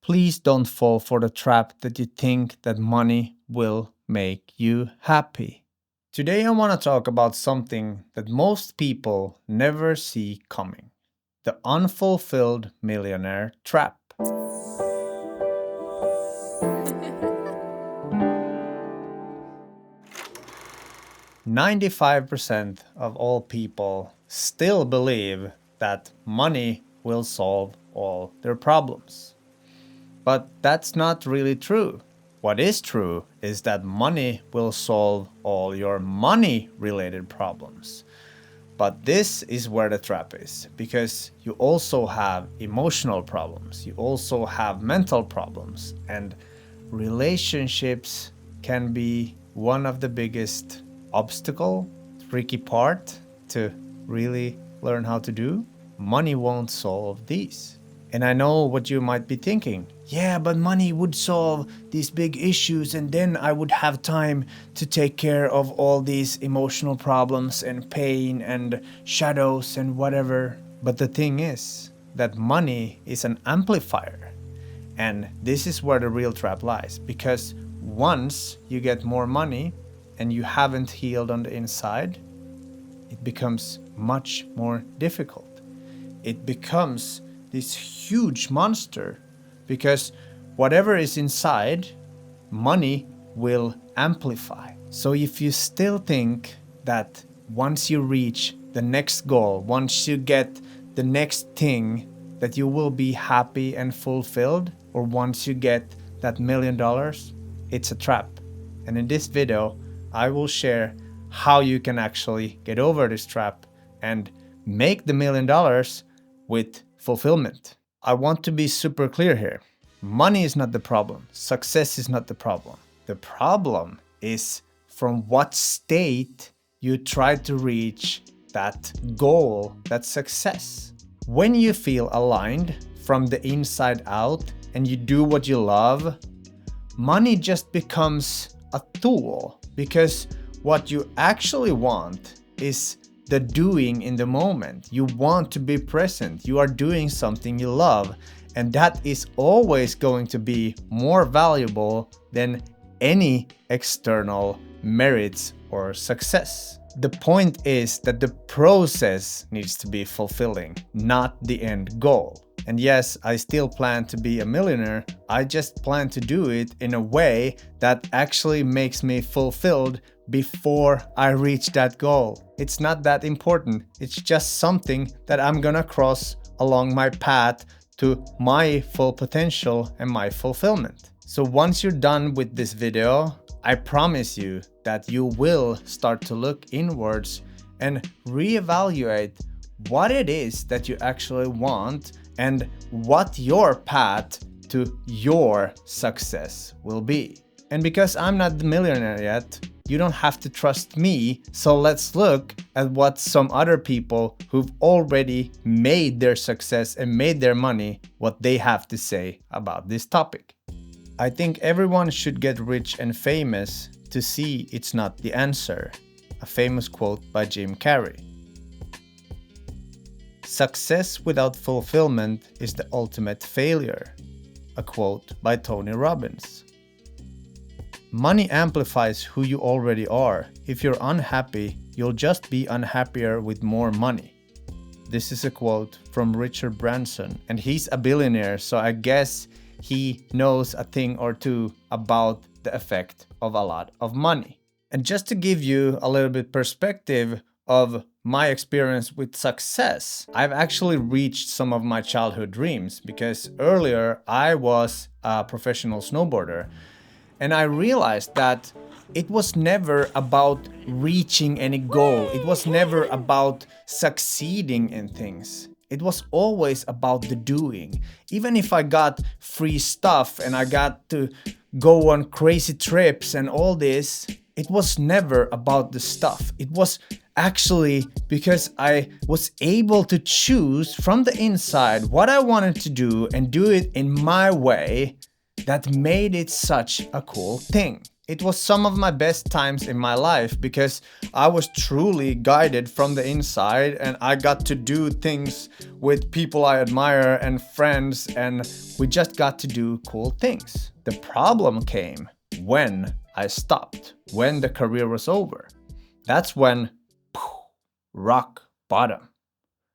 Please don't fall for the trap that you think that money will make you happy. Today I want to talk about something that most people never see coming: the unfulfilled millionaire trap. 95% of all people still believe that money will solve all their problems. But that's not really true. What is true is that money will solve all your money-related problems. But this is where the trap is, because you also have emotional problems, you also have mental problems, and relationships can be one of the biggest tricky part to really learn how to do. Money won't solve these. And I know what you might be thinking. Yeah, but money would solve these big issues, and then I would have time to take care of all these emotional problems and pain and shadows and whatever. But the thing is that money is an amplifier. And this is where the real trap lies. Because once you get more money and you haven't healed on the inside, it becomes much more difficult. It becomes this huge monster, because whatever is inside, money will amplify. So if you still think that once you reach the next goal, once you get the next thing, that you will be happy and fulfilled, or once you get that $1 million, it's a trap. And in this video, I will share how you can actually get over this trap and make the $1 million with fulfillment. I want to be super clear here. Money is not the problem. Success is not the problem. The problem is from what state you try to reach that goal, that success. When you feel aligned from the inside out and you do what you love, money just becomes a tool, because what you actually want is the doing in the moment. You want to be present. You are doing something you love, and that is always going to be more valuable than any external merits or success. The point is that the process needs to be fulfilling, not the end goal. And yes, I still plan to be a millionaire. I just plan to do it in a way that actually makes me fulfilled before I reach that goal. It's not that important. It's just something that I'm gonna cross along my path to my full potential and my fulfillment. So once you're done with this video, I promise you that you will start to look inwards and reevaluate what it is that you actually want and what your path to your success will be. And because I'm not the millionaire yet, you don't have to trust me, so let's look at what some other people who've already made their success and made their money, what they have to say about this topic. I think everyone should get rich and famous to see it's not the answer. A famous quote by Jim Carrey. Success without fulfillment is the ultimate failure. A quote by Tony Robbins. Money amplifies who you already are. If you're unhappy, you'll just be unhappier with more money. This is a quote from Richard Branson, and he's a billionaire, so I guess he knows a thing or two about the effect of a lot of money. And just to give you a little bit perspective of my experience with success, I've actually reached some of my childhood dreams, because earlier I was a professional snowboarder. And I realized that it was never about reaching any goal. It was never about succeeding in things. It was always about the doing. Even if I got free stuff and I got to go on crazy trips and all this, it was never about the stuff. It was actually because I was able to choose from the inside what I wanted to do and do it in my way that made it such a cool thing. It was some of my best times in my life because I was truly guided from the inside and I got to do things with people I admire and friends, and we just got to do cool things. The problem came when I stopped, when the career was over. That's when rock bottom.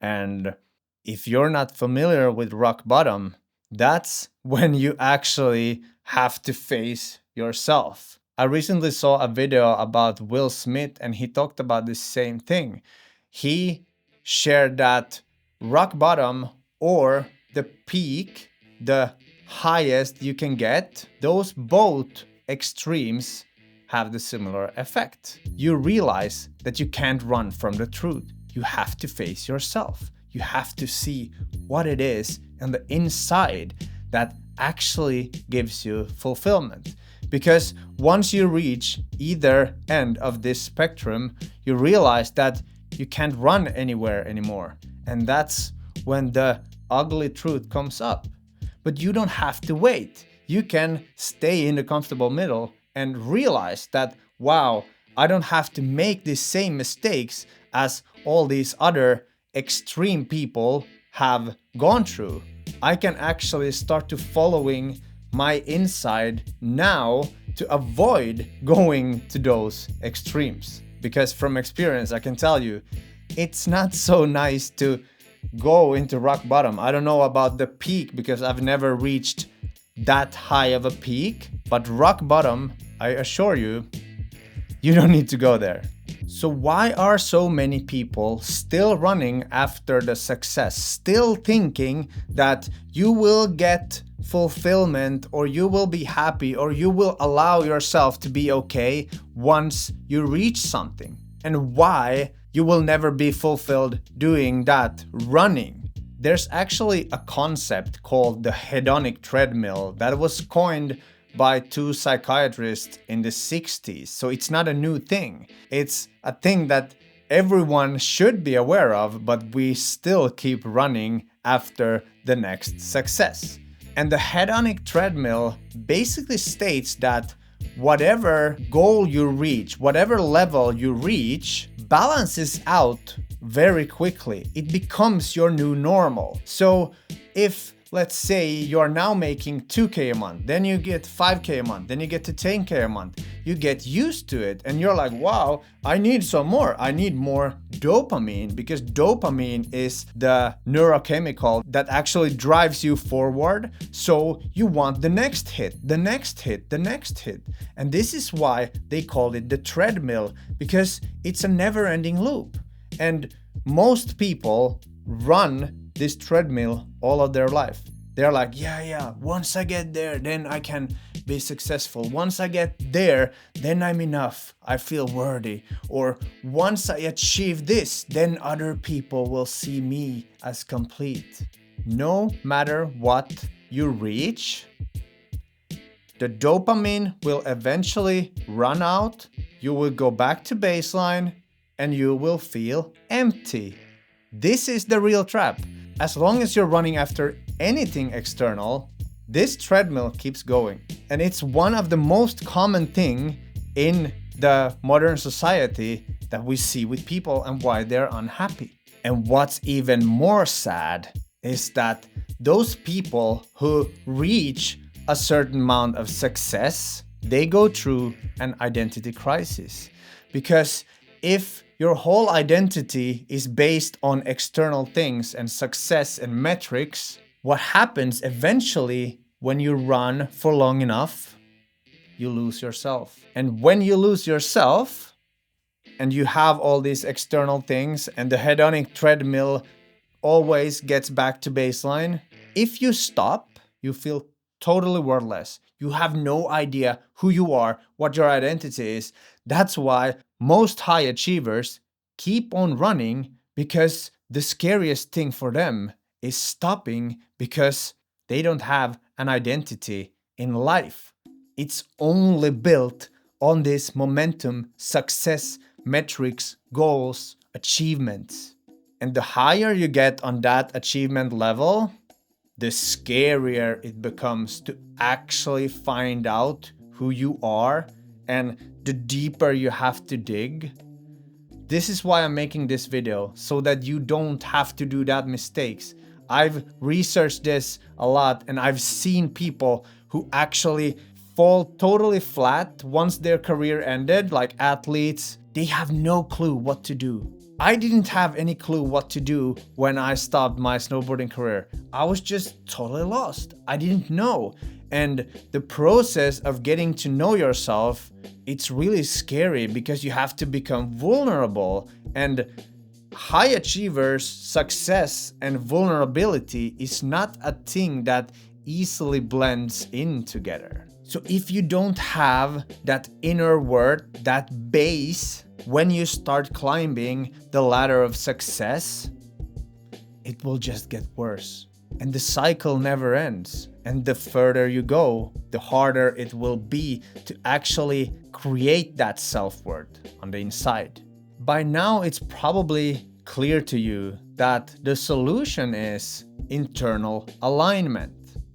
And if you're not familiar with rock bottom, that's when you actually have to face yourself. I recently saw a video about Will Smith and he talked about the same thing. He shared that rock bottom or the peak, the highest you can get, those both extremes have the similar effect. You realize that you can't run from the truth. You have to face yourself. You have to see what it is on the inside that actually gives you fulfillment. Because once you reach either end of this spectrum, you realize that you can't run anywhere anymore. And that's when the ugly truth comes up. But you don't have to wait. You can stay in the comfortable middle and realize that, wow, I don't have to make the same mistakes as all these other extreme people have gone through. I can actually start to following my inside now to avoid going to those extremes. Because from experience, I can tell you, it's not so nice to go into rock bottom. I don't know about the peak because I've never reached that high of a peak, but rock bottom, I assure you, you don't need to go there. So why are so many people still running after the success, still thinking that you will get fulfillment or you will be happy or you will allow yourself to be okay once you reach something? And why you will never be fulfilled doing that running? There's actually a concept called the hedonic treadmill that was coined by two psychiatrists in the 60s. So it's not a new thing. It's a thing that everyone should be aware of, but we still keep running after the next success. And the hedonic treadmill basically states that whatever goal you reach, whatever level you reach, balances out very quickly. It becomes your new normal. So if, let's say, you're now making 2K a month, then you get 5K a month, then you get to 10K a month, you get used to it and you're like, wow, I need some more. I need more dopamine, because dopamine is the neurochemical that actually drives you forward. So you want the next hit, the next hit, the next hit. And this is why they call it the treadmill, because it's a never-ending loop. And most people run this treadmill all of their life. They're like, yeah, once I get there, then I can be successful. Once I get there, then I'm enough. I feel worthy. Or once I achieve this, then other people will see me as complete. No matter what you reach, the dopamine will eventually run out. You will go back to baseline and you will feel empty. This is the real trap. As long as you're running after anything external, this treadmill keeps going. And it's one of the most common thing in the modern society that we see with people and why they're unhappy. And what's even more sad is that those people who reach a certain amount of success, they go through an identity crisis. Because if your whole identity is based on external things and success and metrics, what happens eventually when you run for long enough, you lose yourself. And when you lose yourself and you have all these external things and the hedonic treadmill always gets back to baseline, if you stop, you feel totally worthless. You have no idea who you are, what your identity is. That's why most high achievers keep on running, because the scariest thing for them is stopping, because they don't have an identity in life. It's only built on this momentum, success, metrics, goals, achievements. And the higher you get on that achievement level, the scarier it becomes to actually find out who you are and the deeper you have to dig. This is why I'm making this video, so that you don't have to do that mistakes. I've researched this a lot and I've seen people who actually fall totally flat once their career ended, like athletes. They have no clue what to do. I didn't have any clue what to do when I stopped my snowboarding career. I was just totally lost. I didn't know. And the process of getting to know yourself, it's really scary because you have to become vulnerable. And high achievers, success and vulnerability is not a thing that easily blends in together. So if you don't have that inner worth, that base, when you start climbing the ladder of success, it will just get worse. And the cycle never ends. And the further you go, the harder it will be to actually create that self-worth on the inside. By now, it's probably clear to you that the solution is internal alignment.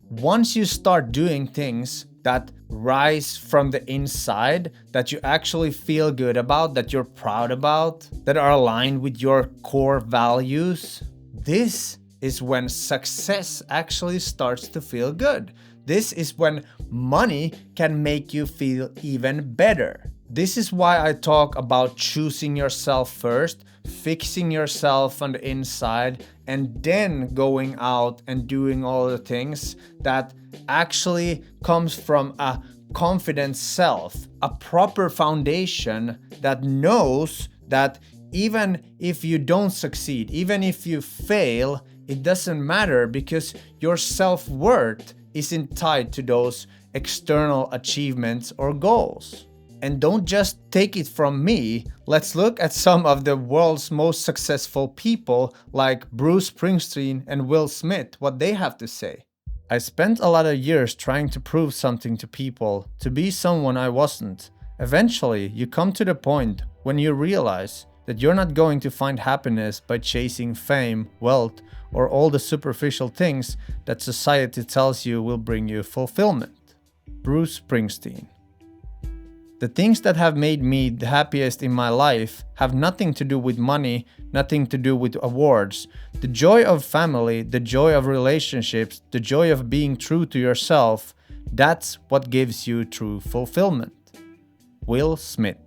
Once you start doing things that rise from the inside, that you actually feel good about, that you're proud about, that are aligned with your core values, this is when success actually starts to feel good. This is when money can make you feel even better. This is why I talk about choosing yourself first, fixing yourself on the inside, and then going out and doing all the things that actually comes from a confident self, a proper foundation that knows that even if you don't succeed, even if you fail, it doesn't matter because your self-worth isn't tied to those external achievements or goals. And don't just take it from me. Let's look at some of the world's most successful people like Bruce Springsteen and Will Smith, what they have to say. I spent a lot of years trying to prove something to people, to be someone I wasn't. Eventually, you come to the point when you realize that you're not going to find happiness by chasing fame, wealth, or all the superficial things that society tells you will bring you fulfillment. Bruce Springsteen. The things that have made me the happiest in my life have nothing to do with money, nothing to do with awards. The joy of family, the joy of relationships, the joy of being true to yourself, that's what gives you true fulfillment. Will Smith.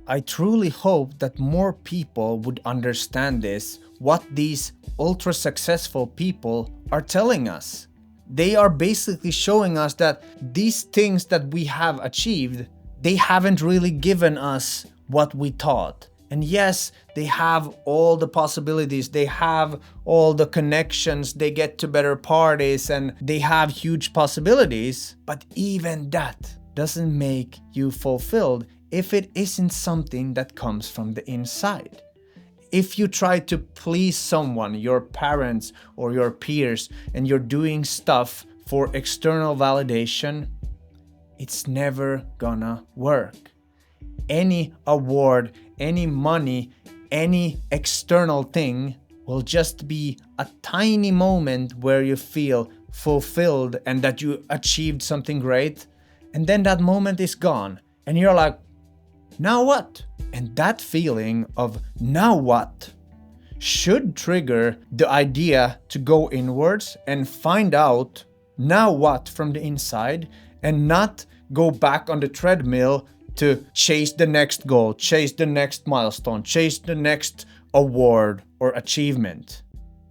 I truly hope that more people would understand this, what these ultra successful people are telling us. They are basically showing us that these things that we have achieved, they haven't really given us what we thought. And yes, they have all the possibilities, they have all the connections, they get to better parties, and they have huge possibilities. But even that doesn't make you fulfilled if it isn't something that comes from the inside. If you try to please someone, your parents or your peers, and you're doing stuff for external validation, it's never gonna work. Any award, any money, any external thing will just be a tiny moment where you feel fulfilled and that you achieved something great, and then that moment is gone, and you're like, now what? And that feeling of now what should trigger the idea to go inwards and find out now what from the inside, and not go back on the treadmill to chase the next goal, chase the next milestone, chase the next award or achievement.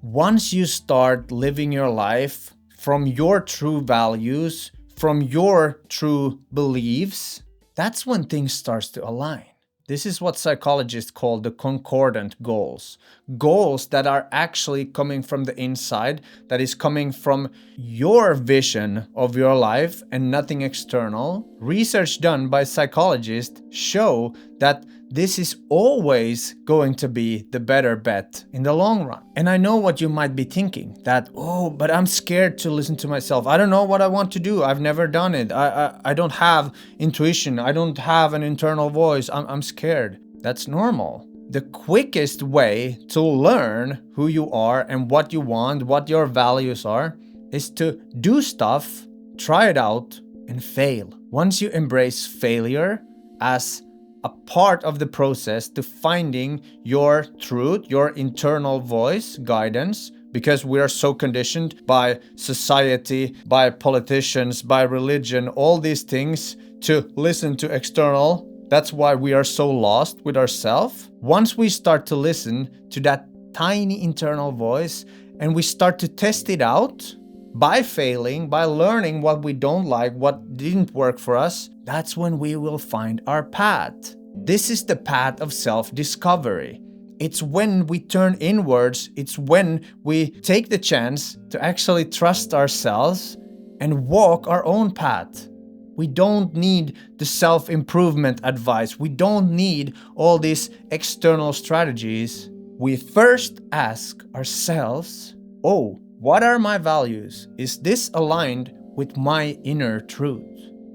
Once you start living your life from your true values, from your true beliefs, that's when things starts to align. This is what psychologists call the concordant goals. Goals that are actually coming from the inside, that is coming from your vision of your life and nothing external. Research done by psychologists show that this is always going to be the better bet in the long run. And I know what you might be thinking, that, oh, but I'm scared to listen to myself. I don't know what I want to do. I've never done it. I don't have intuition. I don't have an internal voice. I'm scared. That's normal. The quickest way to learn who you are and what you want, what your values are, is to do stuff, try it out, and fail. Once you embrace failure as a part of the process to finding your truth, your internal voice, guidance, because we are so conditioned by society, by politicians, by religion, all these things to listen to external. That's why we are so lost with ourselves. Once we start to listen to that tiny internal voice and we start to test it out by failing, by learning what we don't like, what didn't work for us, that's when we will find our path. This is the path of self-discovery. It's when we turn inwards, it's when we take the chance to actually trust ourselves and walk our own path. We don't need the self-improvement advice. We don't need all these external strategies. We first ask ourselves, oh, what are my values? Is this aligned with my inner truth?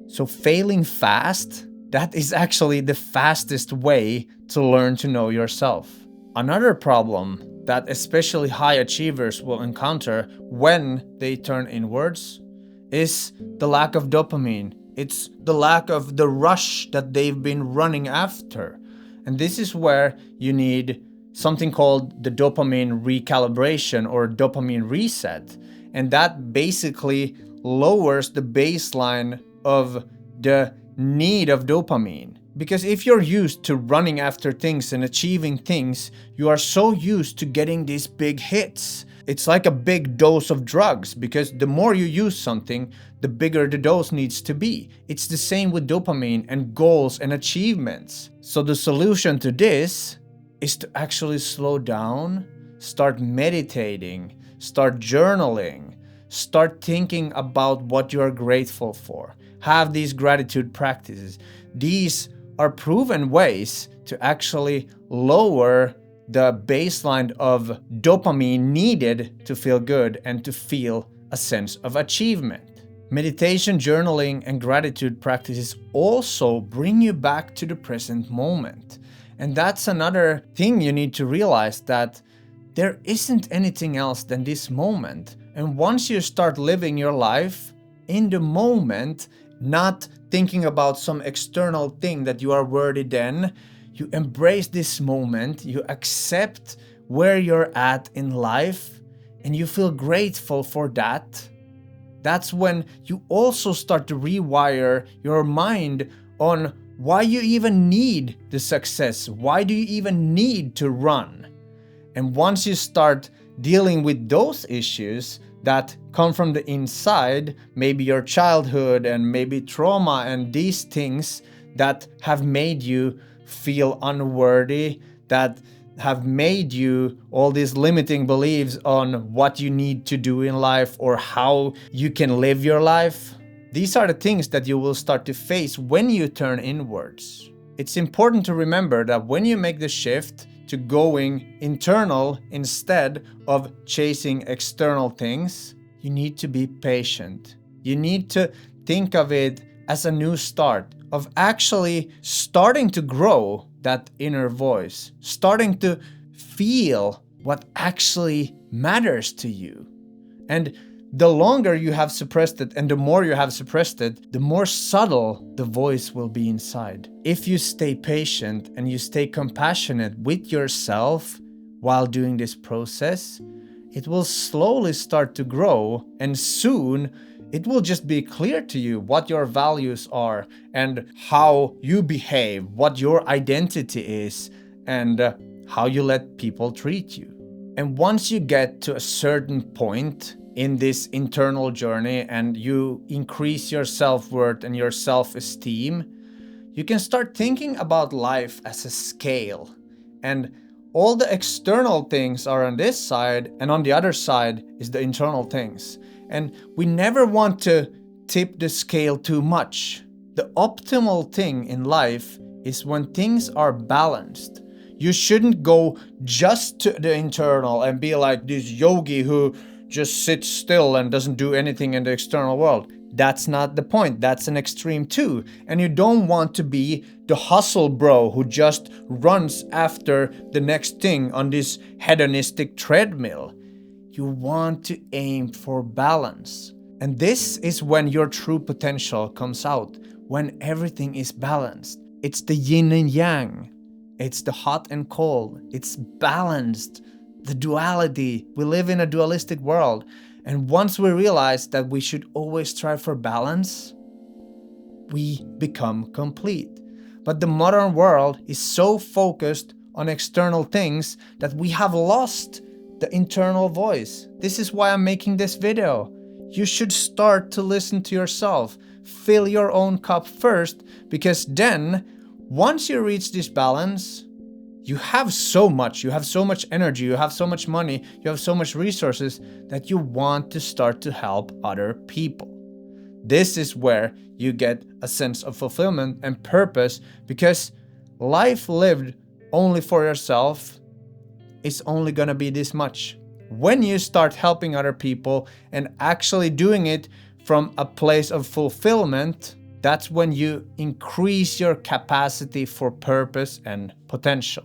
So failing fast, that is actually the fastest way to learn to know yourself. Another problem that especially high achievers will encounter when they turn inwards is the lack of dopamine. It's the lack of the rush that they've been running after. And this is where you need something called the dopamine recalibration or dopamine reset. And that basically lowers the baseline of the need of dopamine. Because if you're used to running after things and achieving things, you are so used to getting these big hits. It's like a big dose of drugs, because the more you use something, the bigger the dose needs to be. It's the same with dopamine and goals and achievements. So the solution to this is to actually slow down, start meditating, start journaling, start thinking about what you are grateful for. Have these gratitude practices. These are proven ways to actually lower the baseline of dopamine needed to feel good and to feel a sense of achievement. Meditation, journaling, and gratitude practices also bring you back to the present moment. And that's another thing you need to realize, that there isn't anything else than this moment. And once you start living your life in the moment, not thinking about some external thing that you are worthy then, you embrace this moment, you accept where you're at in life, and you feel grateful for that. That's when you also start to rewire your mind on why you even need the success. Why do you even need to run? And once you start dealing with those issues that come from the inside, maybe your childhood and maybe trauma and these things that have made you feel unworthy, that have made you all these limiting beliefs on what you need to do in life or how you can live your life. These are the things that you will start to face when you turn inwards. It's important to remember that when you make the shift to going internal instead of chasing external things, you need to be patient. You need to think of it as a new start, of actually starting to grow that inner voice, starting to feel what actually matters to you. And the longer you have suppressed it and the more you have suppressed it, the more subtle the voice will be inside. If you stay patient and you stay compassionate with yourself while doing this process, it will slowly start to grow, and soon it will just be clear to you what your values are and how you behave, what your identity is, and how you let people treat you. And once you get to a certain point in this internal journey and you increase your self-worth and your self-esteem, you can start thinking about life as a scale. And all the external things are on this side, and on the other side is the internal things. And we never want to tip the scale too much. The optimal thing in life is when things are balanced. You shouldn't go just to the internal and be like this yogi who just sits still and doesn't do anything in the external world. That's not the point. That's an extreme too. And you don't want to be the hustle bro who just runs after the next thing on this hedonistic treadmill. You want to aim for balance. And this is when your true potential comes out, when everything is balanced. It's the yin and yang. It's the hot and cold. It's balanced. The duality. We live in a dualistic world. And once we realize that we should always strive for balance, we become complete. But the modern world is so focused on external things that we have lost the internal voice. This is why I'm making this video. You should start to listen to yourself. Fill your own cup first, because then, once you reach this balance, you have so much energy, you have so much money, you have so much resources that you want to start to help other people. This is where you get a sense of fulfillment and purpose, because life lived only for yourself is only gonna be this much. When you start helping other people and actually doing it from a place of fulfillment, that's when you increase your capacity for purpose and potential.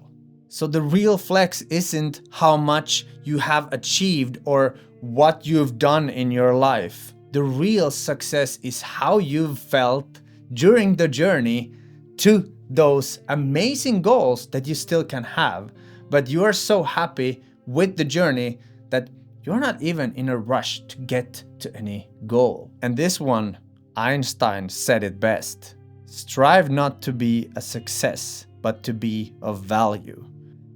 So the real flex isn't how much you have achieved or what you've done in your life. The real success is how you've felt during the journey to those amazing goals that you still can have, but you are so happy with the journey that you're not even in a rush to get to any goal. And this one, Einstein said it best: strive not to be a success, but to be of value.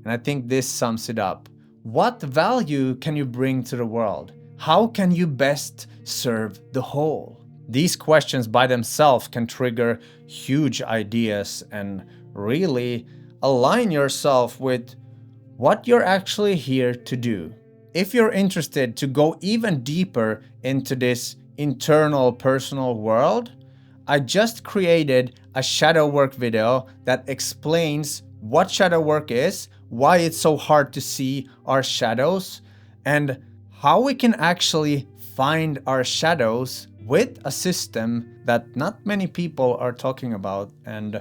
And I think this sums it up. What value can you bring to the world? How can you best serve the whole? These questions by themselves can trigger huge ideas and really align yourself with what you're actually here to do. If you're interested to go even deeper into this internal personal world, I just created a shadow work video that explains what shadow work is, why it's so hard to see our shadows, and how we can actually find our shadows with a system that not many people are talking about. And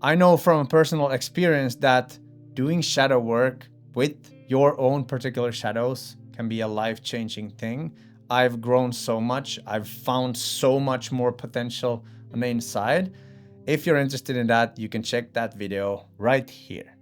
I know from a personal experience that doing shadow work with your own particular shadows can be a life-changing thing. I've grown so much. I've found so much more potential on the inside. If you're interested in that, you can check that video right here.